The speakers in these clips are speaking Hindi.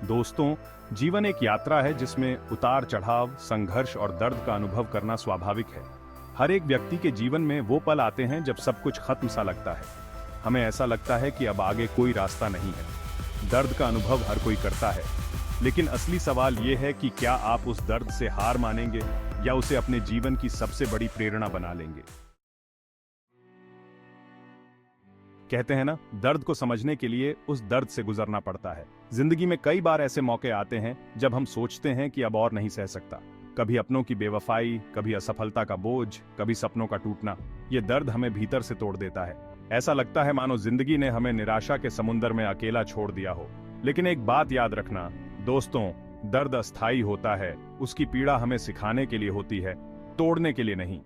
दोस्तों, जीवन एक यात्रा है जिसमें उतार चढ़ाव, संघर्ष और दर्द का अनुभव करना स्वाभाविक है। हर एक व्यक्ति के जीवन में वो पल आते हैं जब सब कुछ खत्म सा लगता है। हमें ऐसा लगता है कि अब आगे कोई रास्ता नहीं है। दर्द का अनुभव हर कोई करता है, लेकिन असली सवाल ये है कि क्या आप उस दर्द से हार मानेंगे या उसे अपने जीवन की सबसे बड़ी प्रेरणा बना लेंगे। कहते हैं ना, दर्द को समझने के लिए उस दर्द से गुजरना पड़ता है। जिंदगी में कई बार ऐसे मौके आते हैं जब हम सोचते हैं कि अब और नहीं सह सकता। कभी अपनों की बेवफाई, कभी असफलता का बोझ, कभी सपनों का टूटना। ये दर्द हमें भीतर से तोड़ देता है। ऐसा लगता है मानो जिंदगी ने हमें निराशा के समुद्र में अकेला छोड़ दिया हो। लेकिन एक बात याद रखना दोस्तों, दर्द अस्थायी होता है। उसकी पीड़ा हमें सिखाने के लिए होती है, तोड़ने के लिए नहीं।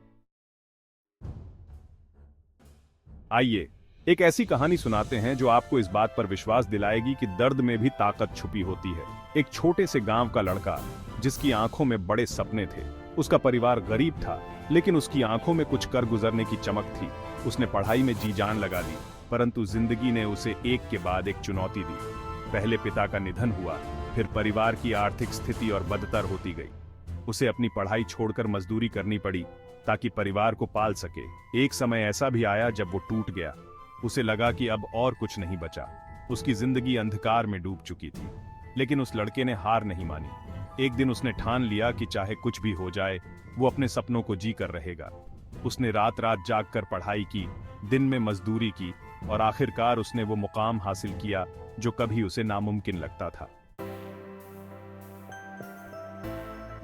आइए एक ऐसी कहानी सुनाते हैं जो आपको इस बात पर विश्वास दिलाएगी कि दर्द में भी ताकत छुपी होती है। एक छोटे से गांव का लड़का जिसकी आंखों में बड़े सपने थे। उसका परिवार गरीब था, लेकिन उसकी आंखों में कुछ कर गुजरने की चमक थी। उसने पढ़ाई में जी जान लगा दी, परंतु जिंदगी ने उसे एक के बाद एक चुनौती दी। पहले पिता का निधन हुआ, फिर परिवार की आर्थिक स्थिति और बदतर होती गई। उसे अपनी पढ़ाई छोड़कर मजदूरी करनी पड़ी ताकि परिवार को पाल सके। एक समय ऐसा भी आया जब वो टूट गया। उसे लगा कि अब और कुछ नहीं बचा। उसकी जिंदगी अंधकार में डूब चुकी थी, लेकिन उस लड़के ने हार नहीं मानी। एक दिन उसने ठान लिया कि चाहे कुछ भी हो जाए, वो अपने सपनों को जी कर रहेगा। उसने रात रात जागकर पढ़ाई की, दिन में मजदूरी की और आखिरकार उसने वो मुकाम हासिल किया जो कभी उसे नामुमकिन लगता था।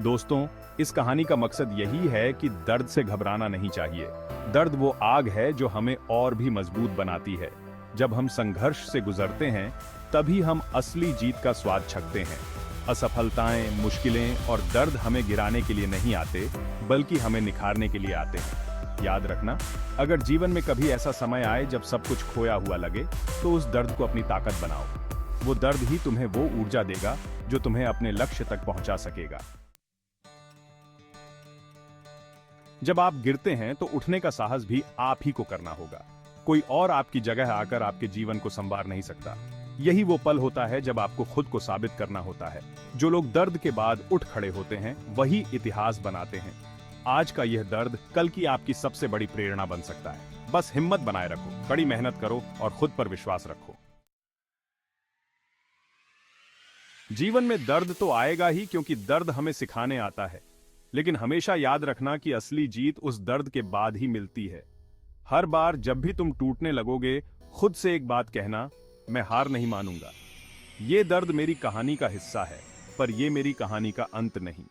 दोस्तों, इस कहानी का मकसद यही है कि दर्द से घबराना नहीं चाहिए। दर्द वो आग है जो हमें और भी मजबूत बनाती है। जब हम संघर्ष से गुजरते हैं, तभी हम असली जीत का स्वाद चखते हैं। असफलताएं, मुश्किलें और दर्द हमें गिराने के लिए नहीं आते, बल्कि हमें निखारने के लिए आते हैं। याद रखना, अगर जीवन में कभी ऐसा समय आए जब सब कुछ खोया हुआ लगे, तो उस दर्द को अपनी ताकत बनाओ। वो दर्द ही तुम्हें वो ऊर्जा देगा जो तुम्हें अपने लक्ष्य तक पहुंचा सकेगा। जब आप गिरते हैं तो उठने का साहस भी आप ही को करना होगा। कोई और आपकी जगह आकर आपके जीवन को संवार नहीं सकता। यही वो पल होता है जब आपको खुद को साबित करना होता है। जो लोग दर्द के बाद उठ खड़े होते हैं, वही इतिहास बनाते हैं। आज का यह दर्द कल की आपकी सबसे बड़ी प्रेरणा बन सकता है। बस हिम्मत बनाए रखो, कड़ी मेहनत करो और खुद पर विश्वास रखो। जीवन में दर्द तो आएगा ही, क्योंकि दर्द हमें सिखाने आता है। लेकिन हमेशा याद रखना कि असली जीत उस दर्द के बाद ही मिलती है। हर बार जब भी तुम टूटने लगोगे, खुद से एक बात कहना, मैं हार नहीं मानूंगा। ये दर्द मेरी कहानी का हिस्सा है, पर ये मेरी कहानी का अंत नहीं।